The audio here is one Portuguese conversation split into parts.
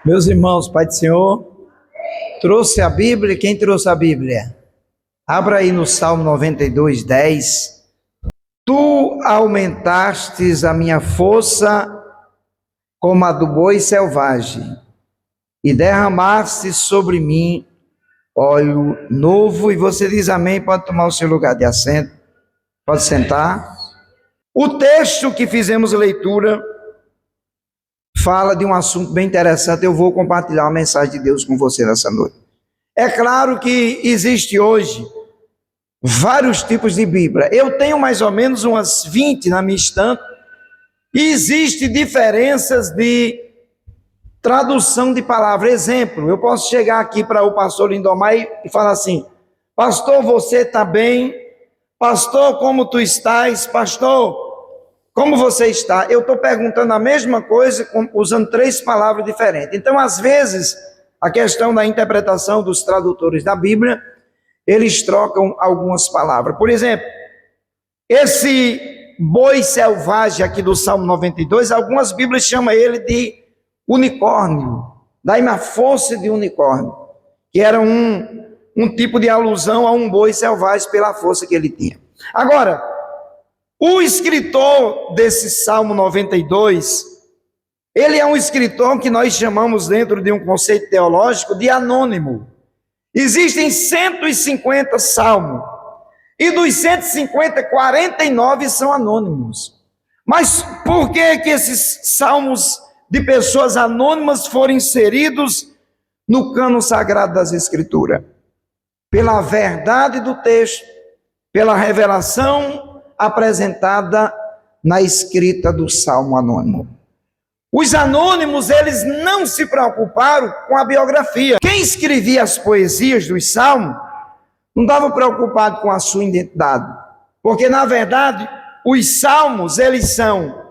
Meus irmãos, Pai do Senhor, trouxe a Bíblia? Quem trouxe a Bíblia? Abra aí no Salmo 92, 10. Tu aumentastes a minha força como a do boi selvagem, e derramaste sobre mim óleo novo. E você diz amém, pode tomar o seu lugar de assento, pode sentar. O texto que fizemos leitura fala de um assunto bem interessante. Eu vou compartilhar uma mensagem de Deus com você nessa noite. É claro que existe hoje vários tipos de Bíblia. Eu tenho mais ou menos umas 20 na minha estante, e existem diferenças de tradução de palavra. Exemplo, eu posso chegar aqui para o pastor Lindomar e falar assim: pastor, você está bem? Pastor, como tu estás? Pastor, como você está? Eu estou perguntando a mesma coisa usando 3 palavras diferentes. Então, às vezes, a questão da interpretação dos tradutores da Bíblia, eles trocam algumas palavras. Por exemplo, esse boi selvagem aqui do Salmo 92, algumas Bíblias chamam ele de unicórnio, daí uma força de unicórnio, que era um tipo de alusão a um boi selvagem pela força que ele tinha. Agora, o escritor desse Salmo 92, ele é um escritor que nós chamamos, dentro de um conceito teológico, de anônimo. Existem 150 salmos, e dos 150, 49 são anônimos. Mas por que esses salmos de pessoas anônimas foram inseridos no cânon sagrado das Escrituras? Pela verdade do texto, pela revelação apresentada na escrita do Salmo anônimo. Os anônimos, eles não se preocuparam com a biografia. Quem escrevia as poesias dos Salmos não estava preocupado com a sua identidade, porque na verdade os Salmos, eles são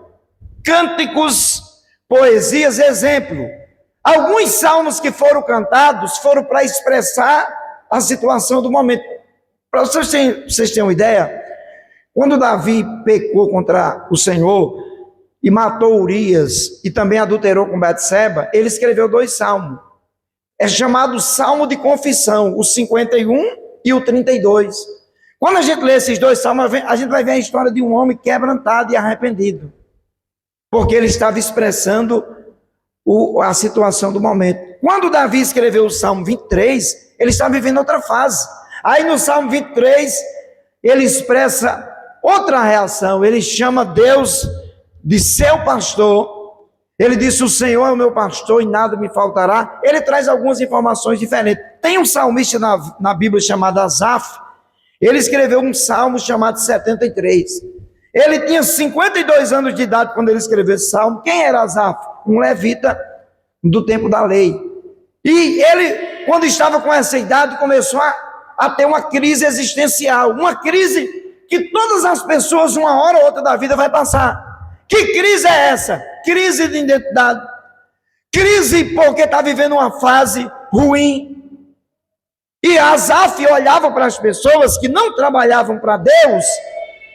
cânticos, poesias. Exemplo, alguns salmos que foram cantados foram para expressar a situação do momento. Para vocês terem uma ideia, quando Davi pecou contra o Senhor e matou Urias e também adulterou com Betseba, ele escreveu 2 salmos. É chamado Salmo de Confissão, o 51 e o 32. Quando a gente lê esses 2 salmos, a gente vai ver a história de um homem quebrantado e arrependido, porque ele estava expressando a situação do momento. Quando Davi escreveu o Salmo 23, ele estava vivendo outra fase. Aí no Salmo 23, ele expressa outra reação. Ele chama Deus de seu pastor. Ele disse: o Senhor é o meu pastor e nada me faltará. Ele traz algumas informações diferentes. Tem um salmista na Bíblia chamado Asaf. Ele escreveu um salmo chamado 73. Ele tinha 52 anos de idade quando ele escreveu esse salmo. Quem era Asaf? Um levita do tempo da lei. E ele, quando estava com essa idade, começou a ter uma crise existencial. Uma crise que todas as pessoas, uma hora ou outra da vida, vai passar. Que crise é essa? Crise de identidade. Crise porque está vivendo uma fase ruim. E Asaf olhava para as pessoas que não trabalhavam para Deus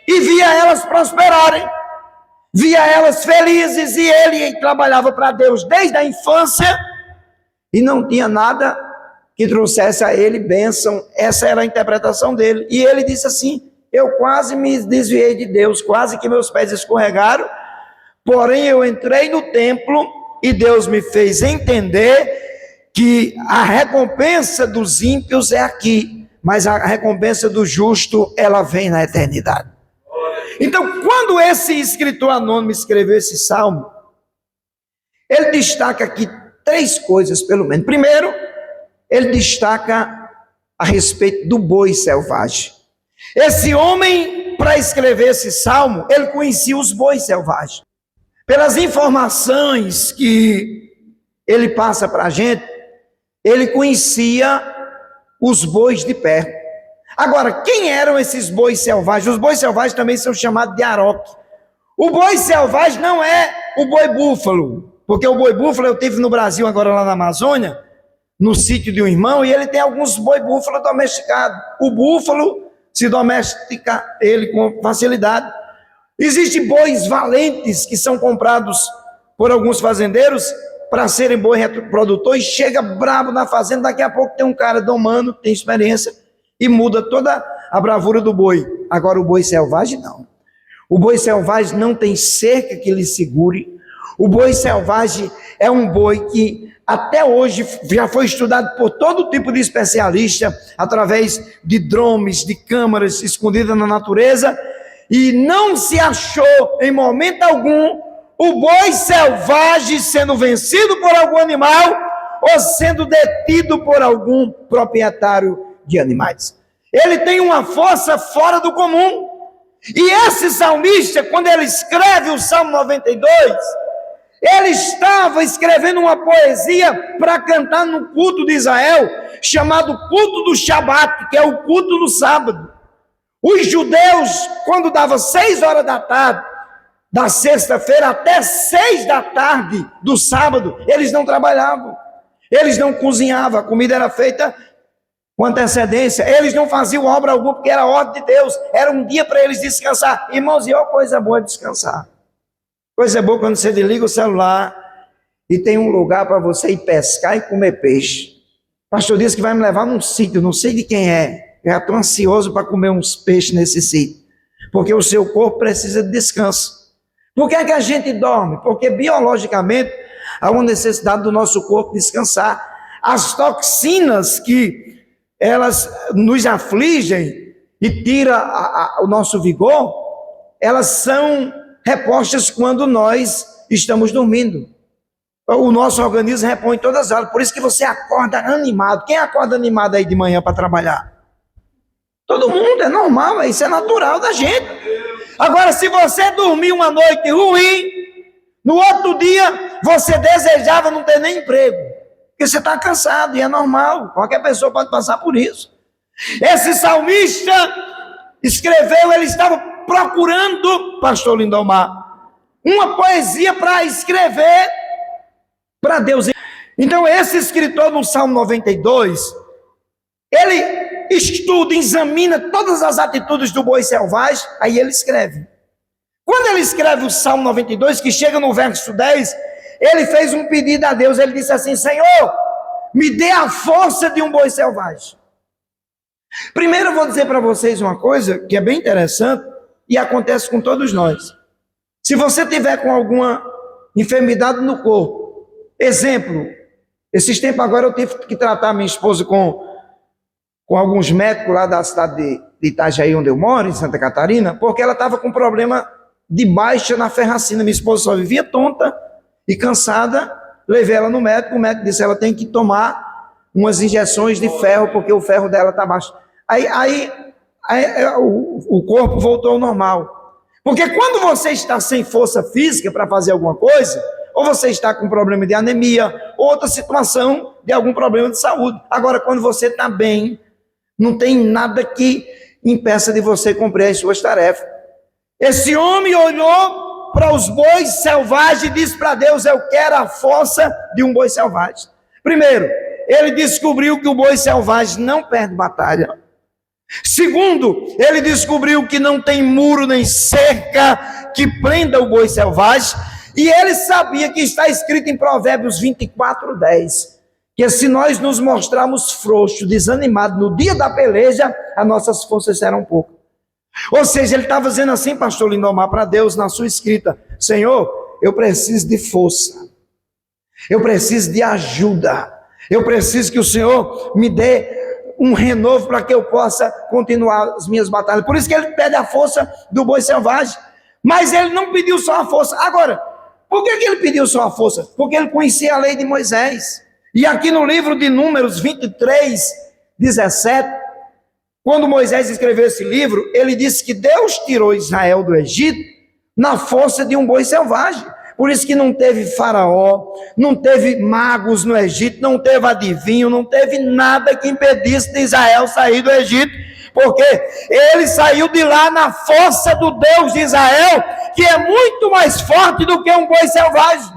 e via elas prosperarem, via elas felizes, e ele trabalhava para Deus desde a infância e não tinha nada que trouxesse a ele bênção. Essa era a interpretação dele. E ele disse assim: eu quase me desviei de Deus, quase que meus pés escorregaram, porém eu entrei no templo e Deus me fez entender que a recompensa dos ímpios é aqui, mas a recompensa do justo, ela vem na eternidade. Então, quando esse escritor anônimo escreveu esse salmo, ele destaca aqui 3 coisas, pelo menos. Primeiro, ele destaca a respeito do boi selvagem. Esse homem, para escrever esse salmo, ele conhecia os bois selvagens. Pelas informações que ele passa para a gente, ele conhecia os bois de perto. Agora, quem eram esses bois selvagens? Os bois selvagens também são chamados de aroque. O boi selvagem não é o boi búfalo, porque o boi búfalo eu tive no Brasil, agora lá na Amazônia, no sítio de um irmão, e ele tem alguns boi búfalo domesticados. O búfalo se domestica ele com facilidade. Existem bois valentes que são comprados por alguns fazendeiros para serem boi reprodutor e chega brabo na fazenda, daqui a pouco tem um cara domando, tem experiência e muda toda a bravura do boi. Agora o boi selvagem não. O boi selvagem não tem cerca que lhe segure. O boi selvagem é um boi que até hoje já foi estudado por todo tipo de especialista, através de drones, de câmaras escondidas na natureza, e não se achou em momento algum o boi selvagem sendo vencido por algum animal ou sendo detido por algum proprietário de animais. Ele tem uma força fora do comum. E esse salmista, quando ele escreve o Salmo 92, ele estava escrevendo uma poesia para cantar no culto de Israel, chamado culto do Shabat, que é o culto do sábado. Os judeus, quando dava 6 horas da tarde, da sexta-feira até 6 da tarde do sábado, eles não trabalhavam, eles não cozinhavam, a comida era feita com antecedência, eles não faziam obra alguma, porque era ordem de Deus, era um dia para eles descansar. Irmãos, e olha coisa boa descansar. Coisa boa quando você desliga o celular e tem um lugar para você ir pescar e comer peixe. O pastor disse que vai me levar num sítio, não sei de quem é, já estou ansioso para comer uns peixes nesse sítio, porque o seu corpo precisa de descanso. Por que é que a gente dorme? Porque biologicamente há uma necessidade do nosso corpo descansar. As toxinas que elas nos afligem e tiram o nosso vigor, elas são repostas quando nós estamos dormindo. O nosso organismo repõe todas elas, por isso que você acorda animado. Quem acorda animado aí de manhã para trabalhar? Todo mundo, é normal, isso é natural da gente. Agora, se você dormir uma noite ruim, no outro dia você desejava não ter nem emprego, porque você está cansado e é normal, qualquer pessoa pode passar por isso. Esse salmista escreveu, ele estava procurando, pastor Lindomar, uma poesia para escrever para Deus. Então esse escritor no Salmo 92, ele estuda, examina todas as atitudes do boi selvagem, aí ele escreve. Quando ele escreve o Salmo 92, que chega no verso 10, ele fez um pedido a Deus, ele disse assim: Senhor, me dê a força de um boi selvagem. Primeiro eu vou dizer para vocês uma coisa que é bem interessante e acontece com todos nós. Se você tiver com alguma enfermidade no corpo, exemplo, esses tempos agora eu tive que tratar minha esposa com alguns médicos lá da cidade de Itajaí, onde eu moro, em Santa Catarina, porque ela estava com problema de baixa na ferracina. Minha esposa só vivia tonta e cansada. Levei ela no médico, o médico disse que ela tem que tomar umas injeções de ferro, porque o ferro dela está baixo. Aí o corpo voltou ao normal. Porque quando você está sem força física para fazer alguma coisa, ou você está com problema de anemia, ou outra situação de algum problema de saúde. Agora, quando você está bem, não tem nada que impeça de você cumprir as suas tarefas. Esse homem olhou para os bois selvagens e disse para Deus: eu quero a força de um boi selvagem. Primeiro, ele descobriu que o boi selvagem não perde batalha. Segundo, ele descobriu que não tem muro nem cerca que prenda o boi selvagem. E ele sabia que está escrito em Provérbios 24:10, que se nós nos mostrarmos frouxos, desanimados no dia da peleja, as nossas forças serão poucas. Ou seja, ele estava dizendo assim, pastor Lindomar, para Deus na sua escrita: Senhor, eu preciso de força, eu preciso de ajuda, eu preciso que o Senhor me dê um renovo para que eu possa continuar as minhas batalhas. Por isso que ele pede a força do boi selvagem. Mas ele não pediu só a força. Agora, por que ele pediu só a força? Porque ele conhecia a lei de Moisés. E aqui no livro de Números 23:17, quando Moisés escreveu esse livro, ele disse que Deus tirou Israel do Egito na força de um boi selvagem. Por isso que não teve faraó, não teve magos no Egito, não teve adivinho, não teve nada que impedisse de Israel sair do Egito, porque ele saiu de lá na força do Deus de Israel, que é muito mais forte do que um boi selvagem.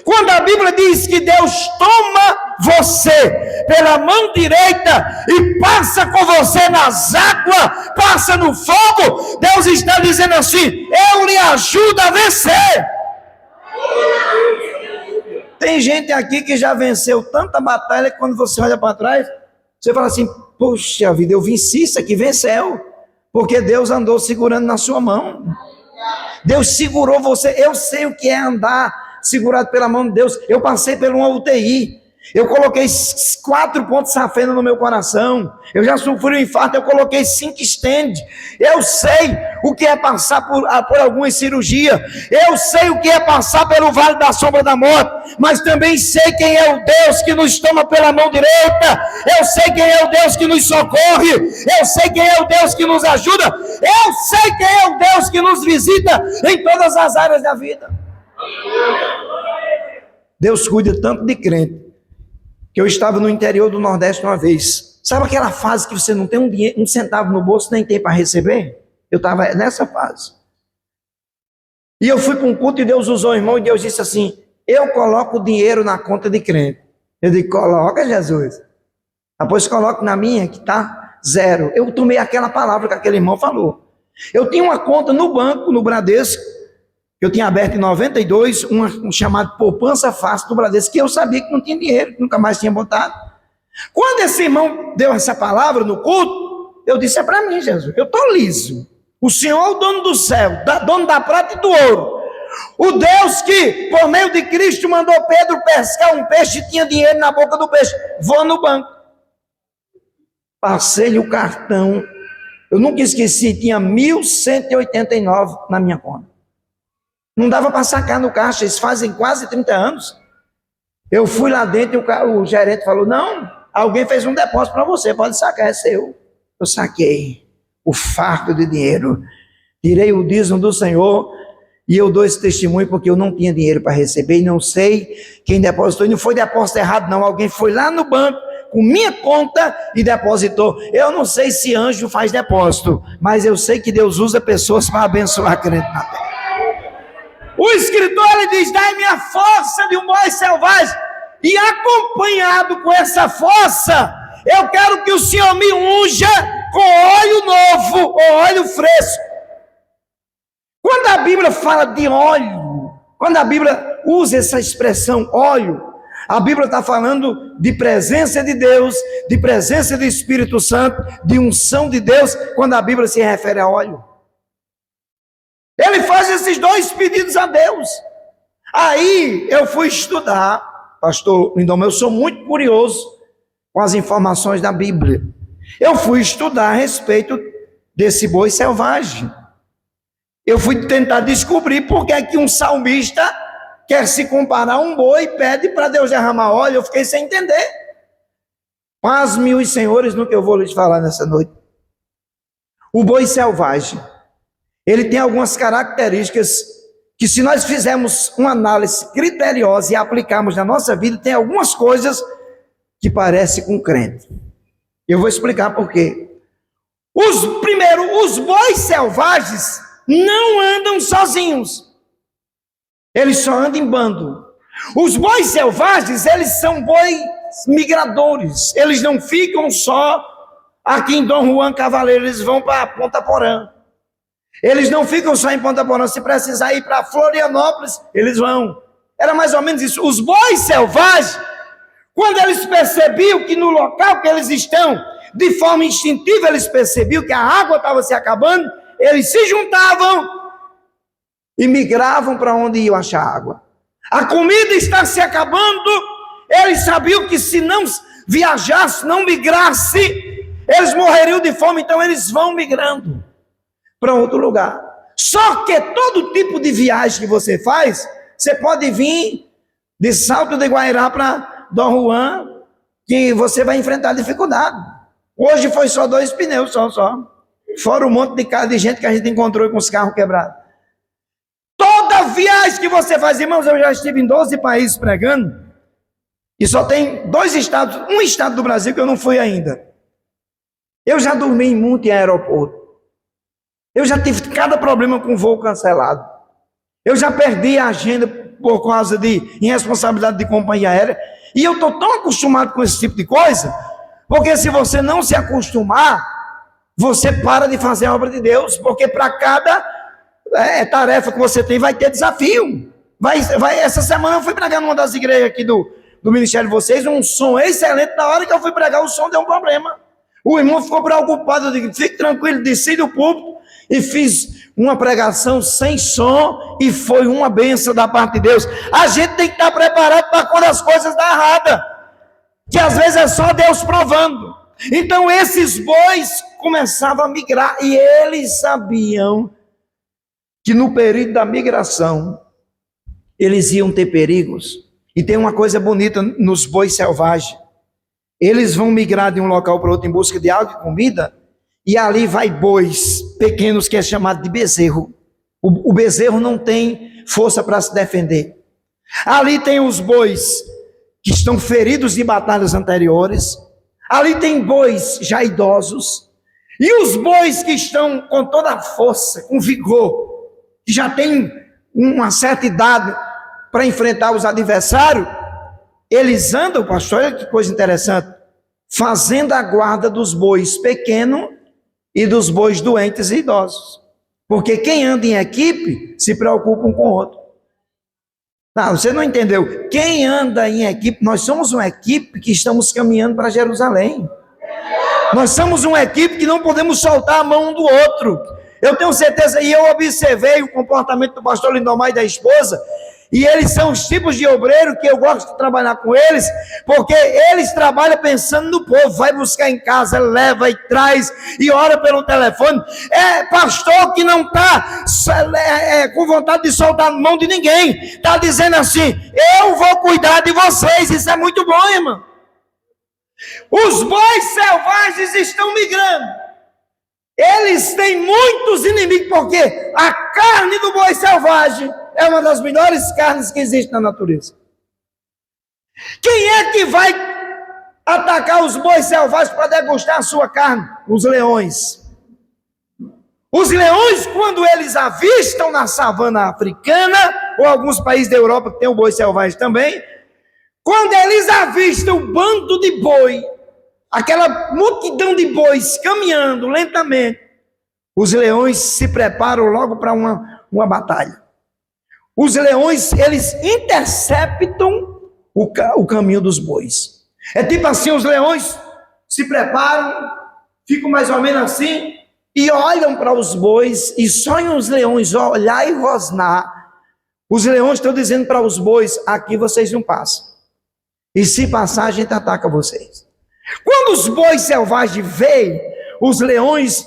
Quando a Bíblia diz que Deus toma você pela mão direita e passa com você nas águas, passa no fogo, Deus está dizendo assim: eu lhe ajudo a vencer. Tem gente aqui que já venceu tanta batalha que quando você olha para trás, você fala assim, poxa vida, eu venci isso aqui, venceu. Porque Deus andou segurando na sua mão. Deus segurou você. Eu sei o que é andar segurado pela mão de Deus. Eu passei por uma UTI. Eu coloquei 4 pontos de safena no meu coração. Eu já sofri um infarto, eu coloquei 5 stents. Eu sei o que é passar por alguma cirurgia. Eu sei o que é passar pelo vale da sombra da morte. Mas também sei quem é o Deus que nos toma pela mão direita. Eu sei quem é o Deus que nos socorre. Eu sei quem é o Deus que nos ajuda. Eu sei quem é o Deus que nos visita em todas as áreas da vida. Deus cuida tanto de crente. Eu estava no interior do Nordeste uma vez. Sabe aquela fase que você não tem um centavo no bolso, nem tem para receber? Eu estava nessa fase. E eu fui para um culto e Deus usou o irmão e Deus disse assim, eu coloco o dinheiro na conta de crente. Eu digo, coloca, Jesus. Depois coloco na minha que está 0. Eu tomei aquela palavra que aquele irmão falou. Eu tinha uma conta no banco, no Bradesco, que eu tinha aberto em 92, um chamado Poupança Fácil do Bradesco, que eu sabia que não tinha dinheiro, que nunca mais tinha botado. Quando esse irmão deu essa palavra no culto, eu disse, é para mim, Jesus, eu estou liso. O Senhor é o dono do céu, dono da prata e do ouro. O Deus que, por meio de Cristo, mandou Pedro pescar um peixe e tinha dinheiro na boca do peixe. Vou no banco. Passei-lhe o cartão. Eu nunca esqueci, tinha 1.189 na minha conta. Não dava para sacar no caixa, eles fazem quase 30 anos. Eu fui lá dentro e o gerente falou, não, alguém fez um depósito para você, pode sacar, é seu. Eu saquei o fardo de dinheiro, tirei o dízimo do Senhor e eu dou esse testemunho porque eu não tinha dinheiro para receber e não sei quem depositou. E não foi depósito errado não, alguém foi lá no banco com minha conta e depositou. Eu não sei se anjo faz depósito, mas eu sei que Deus usa pessoas para abençoar a crente na terra. O escritor ele diz, dai-me a força de um boi selvagem. E acompanhado com essa força, eu quero que o Senhor me unja com óleo novo, ou óleo fresco. Quando a Bíblia fala de óleo, quando a Bíblia usa essa expressão óleo, a Bíblia está falando de presença de Deus, de presença do Espírito Santo, de unção de Deus, quando a Bíblia se refere a óleo. Ele faz esses 2 pedidos a Deus. Aí eu fui estudar, pastor Lindomar, eu sou muito curioso com as informações da Bíblia. Eu fui estudar a respeito desse boi selvagem. Eu fui tentar descobrir por que é que um salmista quer se comparar a um boi e pede para Deus derramar óleo. Eu fiquei sem entender. Pasme os senhores no que eu vou lhes falar nessa noite. O boi selvagem, ele tem algumas características que, se nós fizermos uma análise criteriosa e aplicarmos na nossa vida, tem algumas coisas que parecem com crente. Eu vou explicar por quê. Primeiro, os bois selvagens não andam sozinhos. Eles só andam em bando. Os bois selvagens, eles são bois migradores. Eles não ficam só aqui em Dom Juan Cavaleiro, eles vão para Ponta Porã. Eles não ficam só em Ponta Porã, se precisar ir para Florianópolis, eles vão. Era mais ou menos isso. Os bois selvagens, quando eles percebiam que no local que eles estão, de forma instintiva, eles percebiam que a água estava se acabando, eles se juntavam e migravam para onde iam achar água. A comida está se acabando, eles sabiam que se não viajasse, não migrasse, eles morreriam de fome, então eles vão migrando para outro lugar. Só que todo tipo de viagem que você faz, você pode vir de Salto de Guairá para Dom Juan, que você vai enfrentar dificuldade. Hoje foi só 2 pneus, só. Fora um monte de gente que a gente encontrou com os carros quebrados. Toda viagem que você faz, irmãos, eu já estive em 12 países pregando, e só tem 2 estados, um estado do Brasil que eu não fui ainda. Eu já dormi em muito aeroporto. Eu já tive cada problema com voo cancelado. Eu já perdi a agenda por causa de irresponsabilidade de companhia aérea. E eu estou tão acostumado com esse tipo de coisa, porque se você não se acostumar, você para de fazer a obra de Deus, porque para cada tarefa que você tem vai ter desafio. Essa semana eu fui pregar numa das igrejas aqui do ministério de vocês, um som excelente. Na hora que eu fui pregar, o som deu um problema. O irmão ficou preocupado. Eu digo, fique tranquilo, desci do púlpito e fiz uma pregação sem som e foi uma bênção da parte de Deus. A gente tem que estar preparado para quando as coisas dão errada, que às vezes é só Deus provando. Então esses bois começavam a migrar e eles sabiam que no período da migração eles iam ter perigos. E tem uma coisa bonita nos bois selvagens. Eles vão migrar de um local para outro em busca de água e comida, e ali vai bois pequenos que é chamado de bezerro. O bezerro não tem força para se defender. Ali tem os bois que estão feridos de batalhas anteriores. Ali tem bois já idosos. E os bois que estão com toda a força, com vigor, que já têm uma certa idade para enfrentar os adversários, eles andam, pastor, olha que coisa interessante, fazendo a guarda dos bois pequenos e dos bois doentes e idosos. Porque quem anda em equipe se preocupa um com o outro. Não, você não entendeu. Quem anda em equipe, nós somos uma equipe que estamos caminhando para Jerusalém. Nós somos uma equipe que não podemos soltar a mão um do outro. Eu tenho certeza, e eu observei o comportamento do pastor Lindomar e da esposa, e eles são os tipos de obreiro que eu gosto de trabalhar com eles, porque eles trabalham pensando no povo, vai buscar em casa, leva e traz, e ora pelo telefone. É pastor que não está com vontade de soltar a mão de ninguém, está dizendo assim, eu vou cuidar de vocês. Isso é muito bom, irmão. Os bois selvagens estão migrando. Eles têm muitos inimigos, porque a carne do boi selvagem é uma das melhores carnes que existe na natureza. Quem é que vai atacar os bois selvagens para degustar a sua carne? Os leões. Os leões, quando eles avistam na savana africana, ou alguns países da Europa que tem o boi selvagem também, quando eles avistam o bando de boi, aquela multidão de bois caminhando lentamente, os leões se preparam logo para uma batalha. Os leões, eles interceptam o caminho dos bois. É tipo assim, os leões se preparam, ficam mais ou menos assim, e olham para os bois, e só em os leões olhar e rosnar, os leões estão dizendo para os bois, aqui vocês não passam. E se passar, a gente ataca vocês. Quando os bois selvagens veem os leões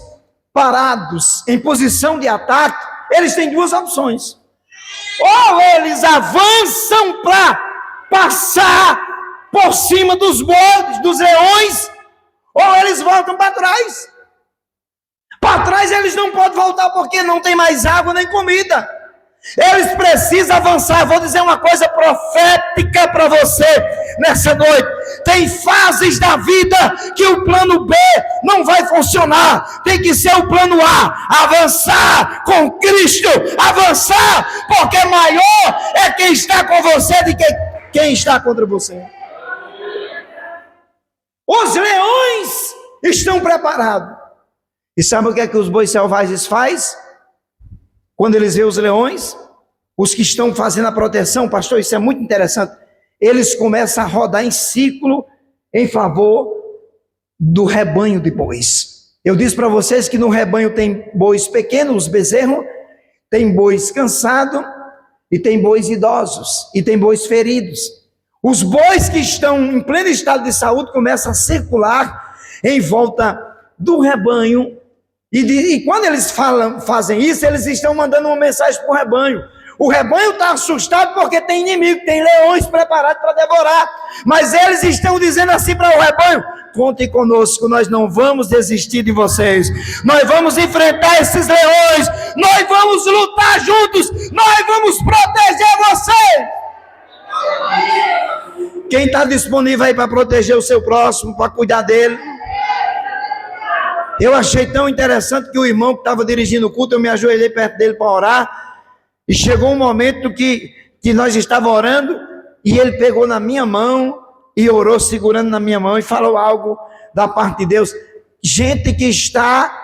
parados em posição de ataque, eles têm duas opções. Ou eles avançam para passar por cima dos bois, dos leões, ou eles voltam para trás. Para trás eles não podem voltar porque não tem mais água nem comida. Eles precisam avançar. Eu vou dizer uma coisa profética para você nessa noite. Tem fases da vida que o plano B não vai funcionar. Tem que ser o plano A. Avançar com Cristo. Avançar, porque maior é quem está com você do que quem está contra você. Os leões estão preparados. E sabe o que é que os bois selvagens fazem? Quando eles veem os leões, os que estão fazendo a proteção, pastor, isso é muito interessante, eles começam a rodar em círculo em favor do rebanho de bois. Eu disse para vocês que no rebanho tem bois pequenos, os bezerros, tem bois cansados, e tem bois idosos, e tem bois feridos. Os bois que estão em pleno estado de saúde começam a circular em volta do rebanho. E quando eles fazem isso, eles estão mandando uma mensagem para o rebanho. O rebanho está assustado porque tem inimigo, tem leões preparados para devorar. Mas eles estão dizendo assim para o rebanho: contem conosco, nós não vamos desistir de vocês. Nós vamos enfrentar esses leões. Nós vamos lutar juntos. Nós vamos proteger vocês. Quem está disponível aí para proteger o seu próximo, para cuidar dele? Eu achei tão interessante que o irmão que estava dirigindo o culto, eu me ajoelhei perto dele para orar, e chegou um momento que nós estávamos orando, e ele pegou na minha mão, e orou segurando na minha mão, e falou algo da parte de Deus. Gente que está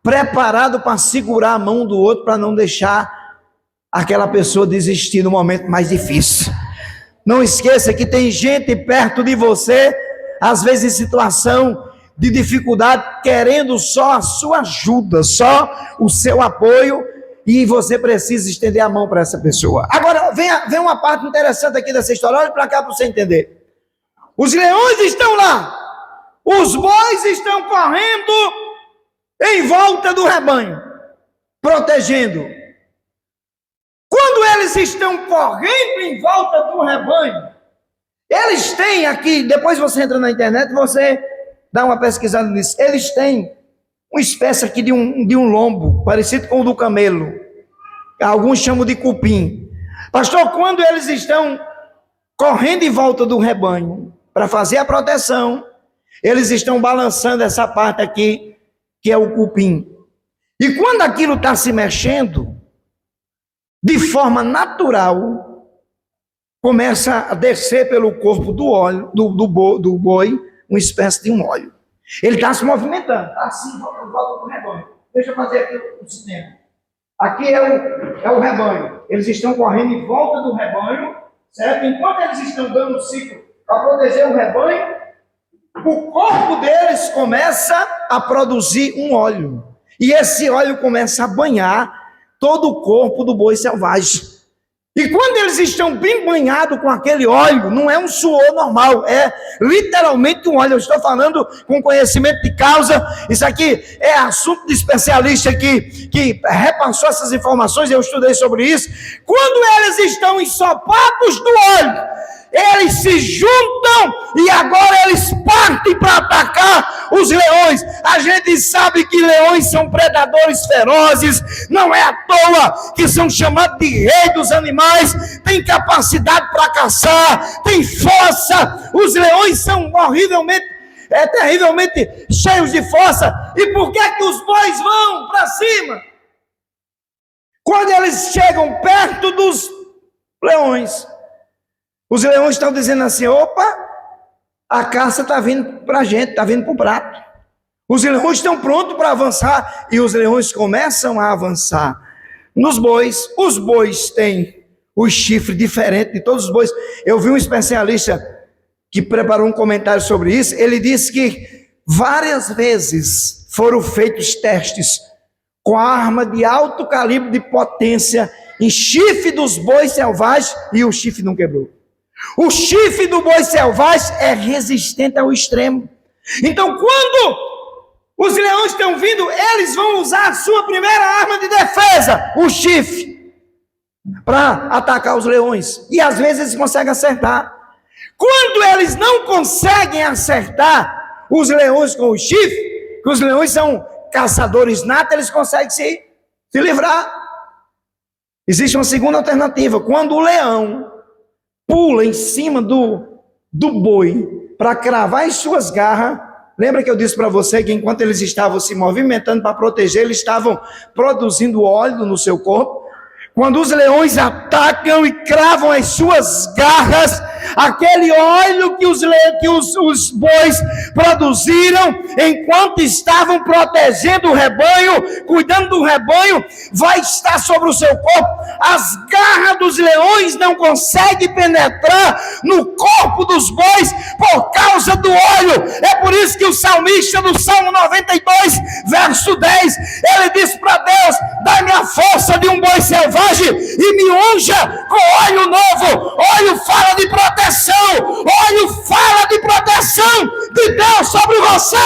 preparado para segurar a mão do outro, para não deixar aquela pessoa desistir no momento mais difícil. Não esqueça que tem gente perto de você, às vezes em situação de dificuldade, querendo só a sua ajuda, só o seu apoio, e você precisa estender a mão para essa pessoa. Agora, vem uma parte interessante aqui dessa história, olha para cá para você entender. Os leões estão lá, os bois estão correndo em volta do rebanho, protegendo. Quando eles estão correndo em volta do rebanho, eles têm aqui, depois você entra na internet, você dá uma pesquisada nisso, eles têm uma espécie aqui de um lombo, parecido com o do camelo, alguns chamam de cupim. Pastor, quando eles estão correndo em volta do rebanho, para fazer a proteção, eles estão balançando essa parte aqui, que é o cupim. E quando aquilo está se mexendo, de forma natural, começa a descer pelo corpo do óleo, do boi, uma espécie de um óleo. Ele está se movimentando, está assim, em volta do rebanho. Deixa eu fazer aqui o sistema. Aqui é o rebanho. Eles estão correndo em volta do rebanho, certo? Enquanto eles estão dando o ciclo para proteger o rebanho, o corpo deles começa a produzir um óleo. E esse óleo começa a banhar todo o corpo do boi selvagem. E quando eles estão bem banhados com aquele óleo, não é um suor normal, é literalmente um óleo. Eu estou falando com conhecimento de causa. Isso aqui é assunto de especialista que repassou essas informações, eu estudei sobre isso. Quando eles estão ensopados do óleo, eles se juntam e agora eles partem para atacar os leões. A gente sabe que leões são predadores ferozes, não é à toa que são chamados de rei dos animais, tem capacidade para caçar, tem força. Os leões são terrivelmente cheios de força. E por que que os bois vão para cima? Quando eles chegam perto dos leões, os leões estão dizendo assim: opa, a caça está vindo para a gente, está vindo para o prato. Os leões estão prontos para avançar, e os leões começam a avançar nos bois. Os bois têm os chifres diferentes de todos os bois. Eu vi um especialista que preparou um comentário sobre isso. Ele disse que várias vezes foram feitos testes com a arma de alto calibre de potência em chifre dos bois selvagens, e o chifre não quebrou. O chifre do boi selvagem é resistente ao extremo. Então, quando os leões estão vindo, eles vão usar a sua primeira arma de defesa, o chifre, para atacar os leões. E às vezes eles conseguem acertar. Quando eles não conseguem acertar os leões com o chifre, que os leões são caçadores natos, eles conseguem se livrar. Existe uma segunda alternativa. Quando o leão pula em cima do boi para cravar as suas garras. Lembra que eu disse para você que enquanto eles estavam se movimentando para proteger, eles estavam produzindo óleo no seu corpo? Quando os leões atacam e cravam as suas garras, aquele óleo que os bois produziram enquanto estavam protegendo o rebanho, cuidando do rebanho, vai estar sobre o seu corpo. As garras dos leões não conseguem penetrar no corpo dos bois por causa do óleo. É por isso que o salmista no Salmo 92, verso 10, ele diz para Deus: dá-me a força de um boi selvagem e me unja com óleo novo. Óleo fala de proteção, óleo fala de proteção de Deus sobre você.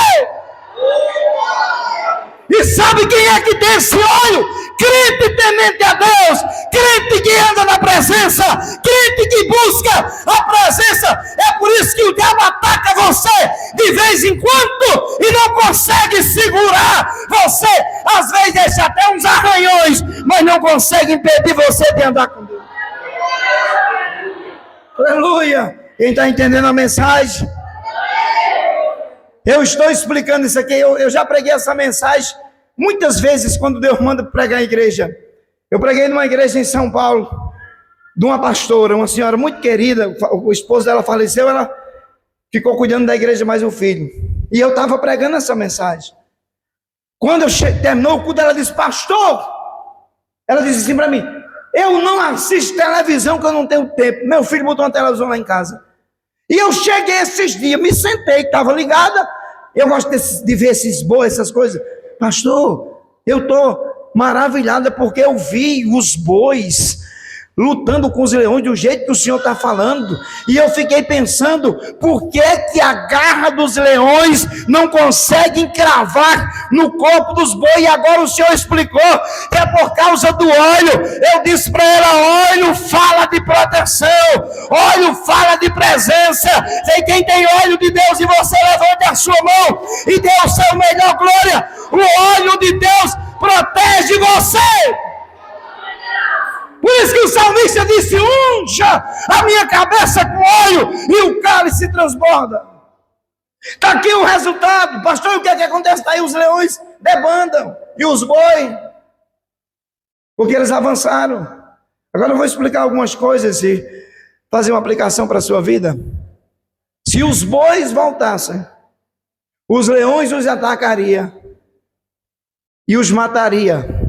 E sabe quem é que tem esse óleo? Crente temente a Deus, crente que anda na presença, crente que busca a presença. É por isso que o diabo ataca você de vez em quando e não consegue segurar você. Às vezes deixa até uns arranhões, mas não consegue impedir você de andar com Deus. Aleluia! Quem está entendendo a mensagem? Eu estou explicando isso aqui. Eu já preguei essa mensagem muitas vezes quando Deus manda pregar em igreja. Eu preguei numa igreja em São Paulo, de uma pastora, uma senhora muito querida. O esposo dela faleceu, ela ficou cuidando da igreja mais um filho. E eu estava pregando essa mensagem. Quando terminou o culto, ela disse: pastor, ela disse assim para mim: Eu não assisto televisão que eu não tenho tempo. Meu filho botou uma televisão lá em casa. E eu cheguei esses dias, me sentei, estava ligada. Eu gosto de ver esses bois, essas coisas. Pastor, eu estou maravilhada porque eu vi os bois lutando com os leões do jeito que o Senhor está falando, e eu fiquei pensando, por que a garra dos leões não consegue encravar no corpo dos bois? E agora o Senhor explicou que é por causa do óleo. Eu disse para ela: óleo fala de proteção, óleo fala de presença. Sei quem tem óleo de Deus, e você levante a sua mão e dê o seu melhor glória. O óleo de Deus protege você. Por isso que o salmista disse: unja a minha cabeça com óleo e o cálice transborda. Está aqui o resultado. Pastor, o que é que acontece? Está aí, os leões debandam e os bois, porque eles avançaram. Agora eu vou explicar algumas coisas e fazer uma aplicação para a sua vida. Se os bois voltassem, os leões os atacariam e os mataria.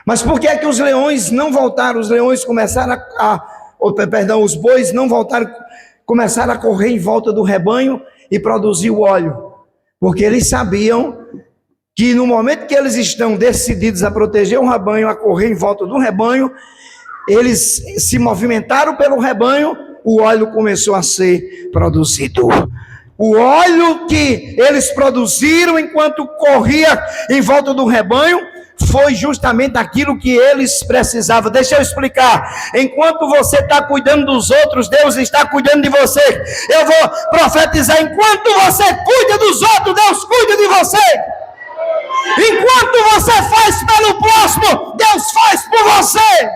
Mas por que é que os leões não voltaram? Os leões começaram os bois não voltaram, começaram a correr em volta do rebanho e produzir o óleo. Porque eles sabiam que no momento que eles estão decididos a proteger o rebanho, a correr em volta do rebanho, eles se movimentaram pelo rebanho, o óleo começou a ser produzido. O óleo que eles produziram enquanto corria em volta do rebanho foi justamente aquilo que eles precisavam. Deixa eu explicar. Enquanto você está cuidando dos outros, Deus está cuidando de você. Eu vou profetizar: enquanto você cuida dos outros, Deus cuida de você. Enquanto você faz pelo próximo, Deus faz por você.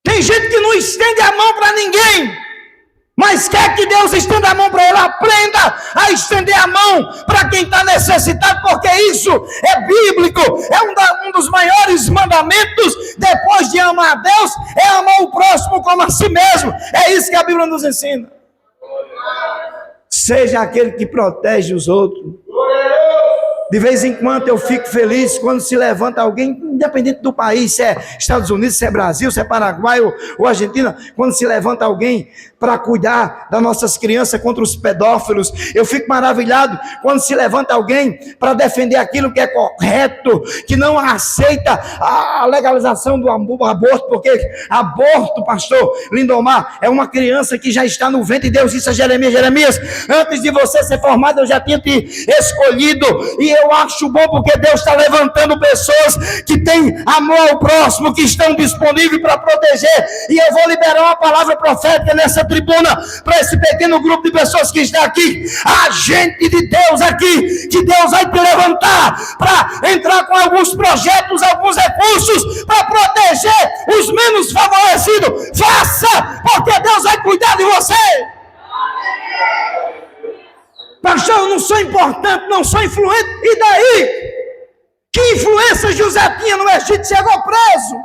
Tem gente que não estende a mão para ninguém, mas quer que Deus estenda a mão para ele. Aprenda a estender a mão para quem está necessitado, porque isso é bíblico. É um dos maiores mandamentos, depois de amar a Deus, é amar o próximo como a si mesmo. É isso que a Bíblia nos ensina. Seja aquele que protege os outros. De vez em quando eu fico feliz quando se levanta alguém, independente do país, se é Estados Unidos, se é Brasil, se é Paraguai ou Argentina, quando se levanta alguém para cuidar das nossas crianças contra os pedófilos. Eu fico maravilhado quando se levanta alguém para defender aquilo que é correto, que não aceita a legalização do aborto, porque aborto, pastor Lindomar, é uma criança que já está no ventre. Deus disse a Jeremias: antes de você ser formado, eu já tinha te escolhido. E eu acho bom, porque Deus está levantando pessoas que têm amor ao próximo, que estão disponíveis para proteger. E eu vou liberar uma palavra profética nessa tribuna para esse pequeno grupo de pessoas que está aqui. A gente de Deus aqui, que Deus vai te levantar para entrar com alguns projetos, alguns recursos para proteger os menos favorecidos. Faça, porque Deus vai cuidar de você. Pastor, eu não sou importante, não sou influente. E daí? Que influência José tinha no Egito? Chegou preso.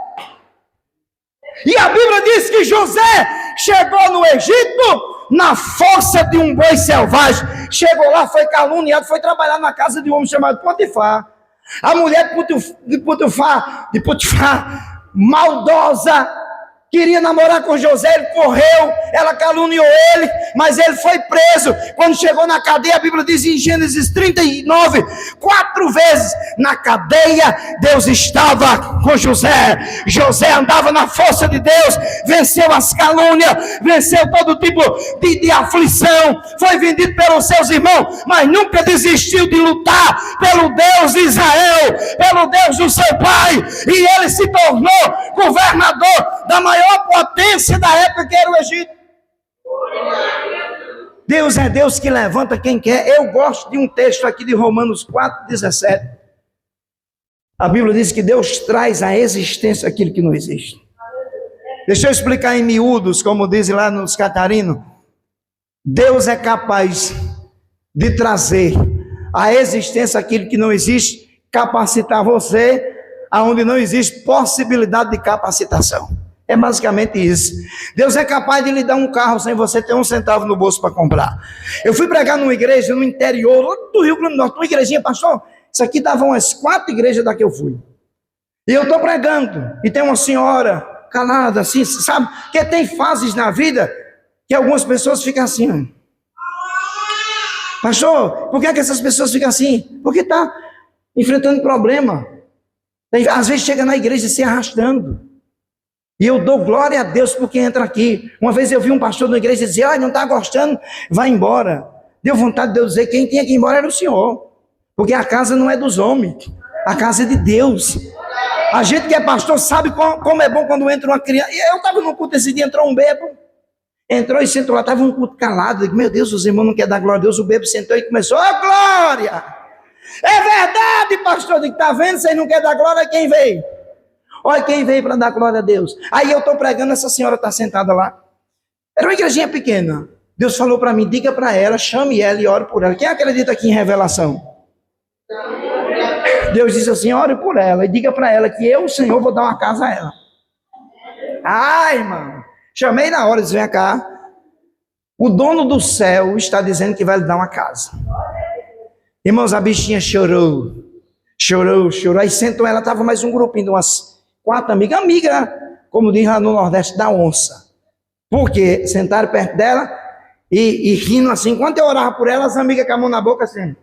E a Bíblia diz que José chegou no Egito na força de um boi selvagem. Chegou lá, foi caluniado, foi trabalhar na casa de um homem chamado Potifar. A mulher de Potifar, maldosa, queria namorar com José, ele correu, ela caluniou ele, mas ele foi preso. Quando chegou na cadeia, a Bíblia diz em Gênesis 39, 4 vezes na cadeia, Deus estava com José. José andava na força de Deus, venceu as calúnias, venceu todo tipo de aflição, foi vendido pelos seus irmãos, mas nunca desistiu de lutar pelo Deus de Israel, pelo Deus do seu pai, e ele se tornou governador da maior potência da época, que era o Egito. Deus é Deus que levanta quem quer. Eu gosto de um texto aqui de Romanos 4,17. A Bíblia diz que Deus traz à existência aquilo que não existe. Deixa eu explicar em miúdos, como dizem lá nos Catarinos. Deus é capaz de trazer à existência aquilo que não existe, capacitar você aonde não existe possibilidade de capacitação. É basicamente isso. Deus é capaz de lhe dar um carro sem você ter um centavo no bolso para comprar. Eu fui pregar numa igreja no interior do Rio Grande do Norte, uma igrejinha, pastor, isso aqui dava umas 4 igrejas da que eu fui. E eu estou pregando, e tem uma senhora calada assim, sabe? Porque tem fases na vida que algumas pessoas ficam assim, ó. Pastor, por que essas pessoas ficam assim? Porque está enfrentando problema. Às vezes chega na igreja se arrastando. E eu dou glória a Deus por quem entra aqui. Uma vez eu vi um pastor na igreja dizer, não está gostando, vai embora. Deu vontade de eu dizer, quem tinha que ir embora era o Senhor. Porque a casa não é dos homens, a casa é de Deus. A gente que é pastor sabe como é bom quando entra uma criança. Eu estava no culto esse dia, entrou um bebo. Entrou e sentou lá, estava um culto calado. Eu digo, meu Deus, os irmãos não querem dar glória a Deus. O bebo sentou e começou, glória! É verdade, pastor. Eu digo, está vendo? Vocês não querem dar glória, quem veio? Olha quem veio para dar glória a Deus. Aí eu estou pregando, essa senhora está sentada lá. Era uma igrejinha pequena. Deus falou para mim, diga para ela, chame ela e ore por ela. Quem acredita aqui em revelação? Deus disse assim, ore por ela e diga para ela que eu, o Senhor, vou dar uma casa a ela. Ai, irmão. Chamei na hora, disse, vem cá. O dono do céu está dizendo que vai lhe dar uma casa. Irmãos, a bichinha chorou. Aí sentou ela, estava mais um grupinho de umas 4 amigas. Amiga, como diz lá no Nordeste, da onça. Porque sentaram perto dela e rindo assim. Enquanto eu orava por ela, as amigas com a mão na boca assim.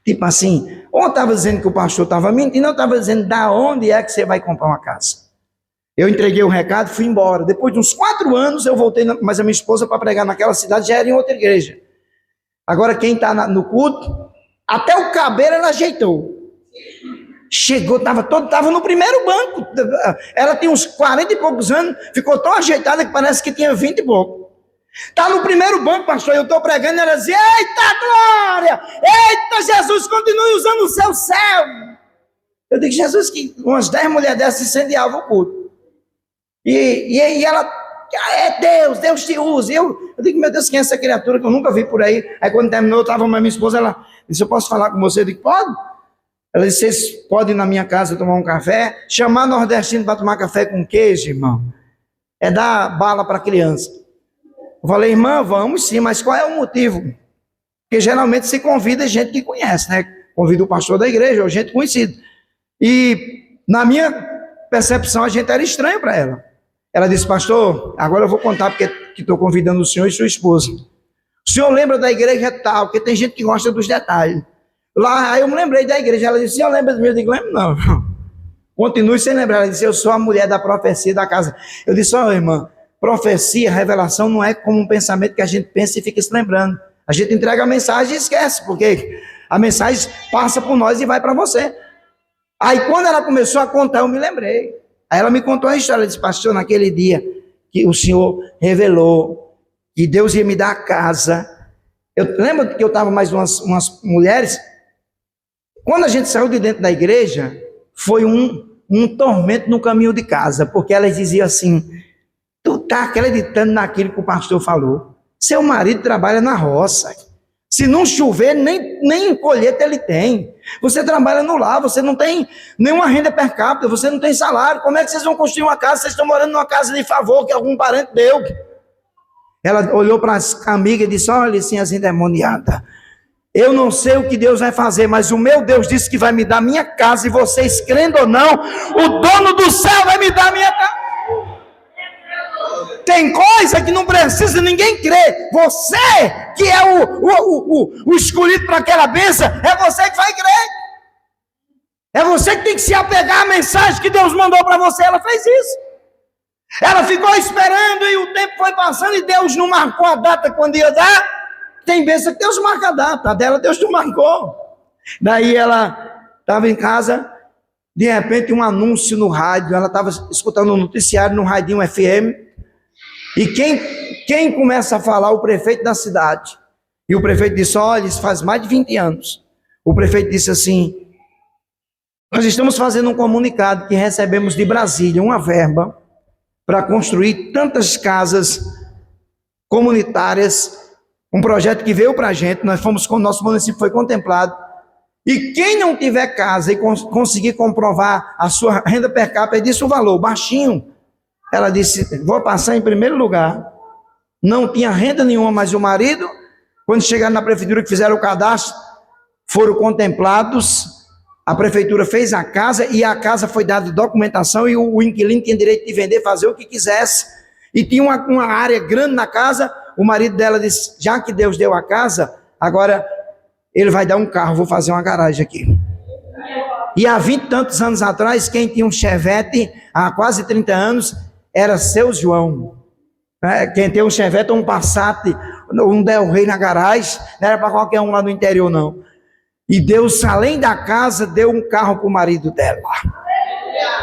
Tipo assim, ou estava dizendo que o pastor estava mentindo, ou estava dizendo da onde é que você vai comprar uma casa. Eu entreguei o recado e fui embora. Depois de uns 4 anos, eu voltei, mas a minha esposa para pregar naquela cidade já era em outra igreja. Agora quem está no culto, até o cabelo ela ajeitou. Chegou, estava no primeiro banco. Ela tinha uns 40 e poucos anos, ficou tão ajeitada que parece que tinha 20 e pouco. Está no primeiro banco, pastor, eu estou pregando, e ela dizia, eita glória, eita Jesus, continue usando o seu céu. Eu digo, Jesus, que umas 10 mulheres dessas incendiavam o culto. E ela, Deus te usa. Eu digo, meu Deus, quem é essa criatura que eu nunca vi por aí? Aí quando terminou, eu estava com a minha esposa, ela disse, eu posso falar com você? Eu digo, pode. Ela disse, vocês podem ir na minha casa tomar um café? Chamar nordestino para tomar café com queijo, irmão, é dar bala para criança. Eu falei, irmã, vamos sim, mas qual é o motivo? Porque geralmente se convida gente que conhece, né? Convida o pastor da igreja ou gente conhecida. E na minha percepção, a gente era estranho para ela. Ela disse, pastor, agora eu vou contar porque estou convidando o senhor e sua esposa. O senhor lembra da igreja tal, porque tem gente que gosta dos detalhes. Lá, aí eu me lembrei da igreja, ela disse, o senhor lembra do meu? Eu digo, lembro não. Continue sem lembrar. Ela disse, eu sou a mulher da profecia da casa. Eu disse, ó, irmã, profecia, revelação não é como um pensamento que a gente pensa e fica se lembrando. A gente entrega a mensagem e esquece, porque a mensagem passa por nós e vai para você. Aí quando ela começou a contar, eu me lembrei. Aí ela me contou a história, ela disse, pastor, naquele dia que o senhor revelou que Deus ia me dar a casa. Eu lembro que eu estava mais umas mulheres. Quando a gente saiu de dentro da igreja, foi um tormento no caminho de casa, porque elas diziam assim, tu está acreditando naquilo que o pastor falou? Seu marido trabalha na roça. Se não chover, nem colheita ele tem. Você trabalha no lar, você não tem nenhuma renda per capita, você não tem salário. Como é que vocês vão construir uma casa? Vocês estão morando numa casa de favor que algum parente deu. Ela olhou para as amigas e disse, olha, assim, as endemoniadas. Eu não sei o que Deus vai fazer, mas o meu Deus disse que vai me dar minha casa, e vocês, crendo ou não, o dono do céu vai me dar minha casa. Tem coisa que não precisa ninguém crer. Você que é o escolhido para aquela bênção, é você que vai crer. É você que tem que se apegar à mensagem que Deus mandou para você. Ela fez isso. Ela ficou esperando e o tempo foi passando e Deus não marcou a data quando ia dar. Tem bênção que Deus marca a data, a dela Deus não marcou. Daí ela estava em casa, de repente um anúncio no rádio, ela estava escutando um noticiário no radinho FM, e quem começa a falar? O prefeito da cidade. E o prefeito disse, olha, isso faz mais de 20 anos. O prefeito disse assim, nós estamos fazendo um comunicado que recebemos de Brasília, uma verba, para construir tantas casas comunitárias, um projeto que veio para a gente, nós fomos com o nosso município, foi contemplado, e quem não tiver casa e conseguir comprovar a sua renda per capita, ele disse o valor, baixinho, ela disse, vou passar em primeiro lugar, não tinha renda nenhuma, mas o marido, quando chegaram na prefeitura que fizeram o cadastro, foram contemplados, A prefeitura fez a casa e a casa foi dada documentação e o inquilino tinha direito de vender, fazer o que quisesse. E tinha uma área grande na casa. O marido dela disse, já que Deus deu a casa, agora ele vai dar um carro, vou fazer uma garagem aqui. E há 20 e tantos anos atrás, quem tinha um Chevette, há quase 30 anos, era seu João. Quem tem um Chevette ou um Passat, um Del Rey na garagem, não era para qualquer um lá no interior não. E Deus, além da casa, deu um carro para o marido dela.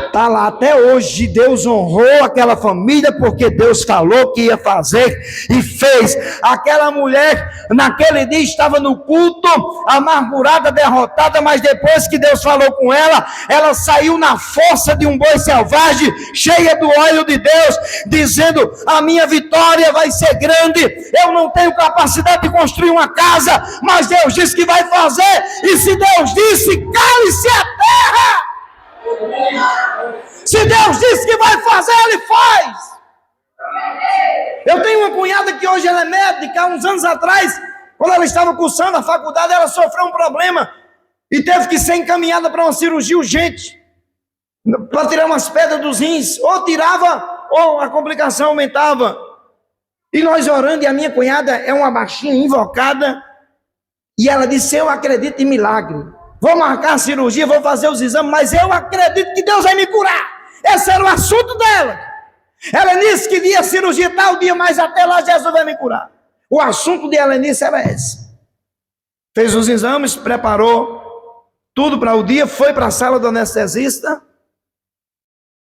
Está lá até hoje. Deus honrou aquela família porque Deus falou que ia fazer e fez. Aquela mulher naquele dia estava no culto, amargurada, derrotada, mas depois que Deus falou com ela, ela saiu na força de um boi selvagem, cheia do óleo de Deus, dizendo, a minha vitória vai ser grande. Eu não tenho capacidade de construir uma casa, mas Deus disse que vai fazer, e se Deus disse, cale-se a terra. Se Deus disse que vai fazer, Ele faz. Eu tenho uma cunhada que hoje ela é médica. Há uns anos atrás, quando ela estava cursando a faculdade, ela sofreu um problema e teve que ser encaminhada para uma cirurgia urgente, para tirar umas pedras dos rins. Ou tirava, ou a complicação aumentava. E nós orando, e a minha cunhada é uma baixinha invocada, e ela disse, eu acredito em milagre. Vou marcar a cirurgia, vou fazer os exames, mas eu acredito que Deus vai me curar. Esse era o assunto dela. Ela disse que dia a cirurgia tal dia, mas até lá Jesus vai me curar. O assunto de Helenice era esse. Fez os exames, preparou tudo para o dia, foi para a sala do anestesista.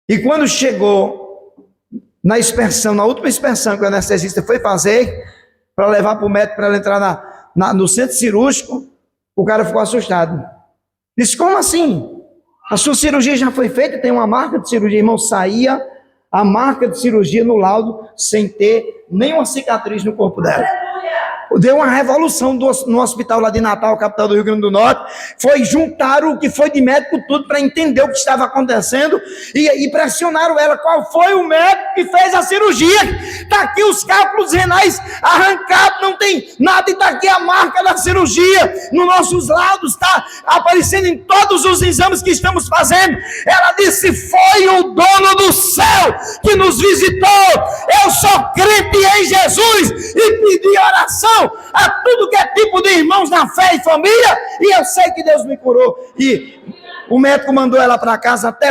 E quando chegou na expersão, na última expersão que o anestesista foi fazer, para levar para o médico, para ela entrar no centro cirúrgico, o cara ficou assustado. Disse, como assim? A sua cirurgia já foi feita, tem uma marca de cirurgia. Irmão, saía a marca de cirurgia no laudo, sem ter nenhuma cicatriz no corpo dela. Deu uma revolução no hospital lá de Natal, capital do Rio Grande do Norte. Juntaram o que foi de médico tudo para entender o que estava acontecendo e pressionaram ela. Qual foi o médico que fez a cirurgia? Está aqui os cálculos renais arrancados, não tem nada, e está aqui a marca da cirurgia. Nos nossos laudos está aparecendo em todos os exames que estamos fazendo. Ela disse, foi o dono do céu que nos visitou. Eu sou crente em Jesus e pedi oração a tudo que é tipo de irmãos na fé e família, e eu sei que Deus me curou. E o médico mandou ela para casa até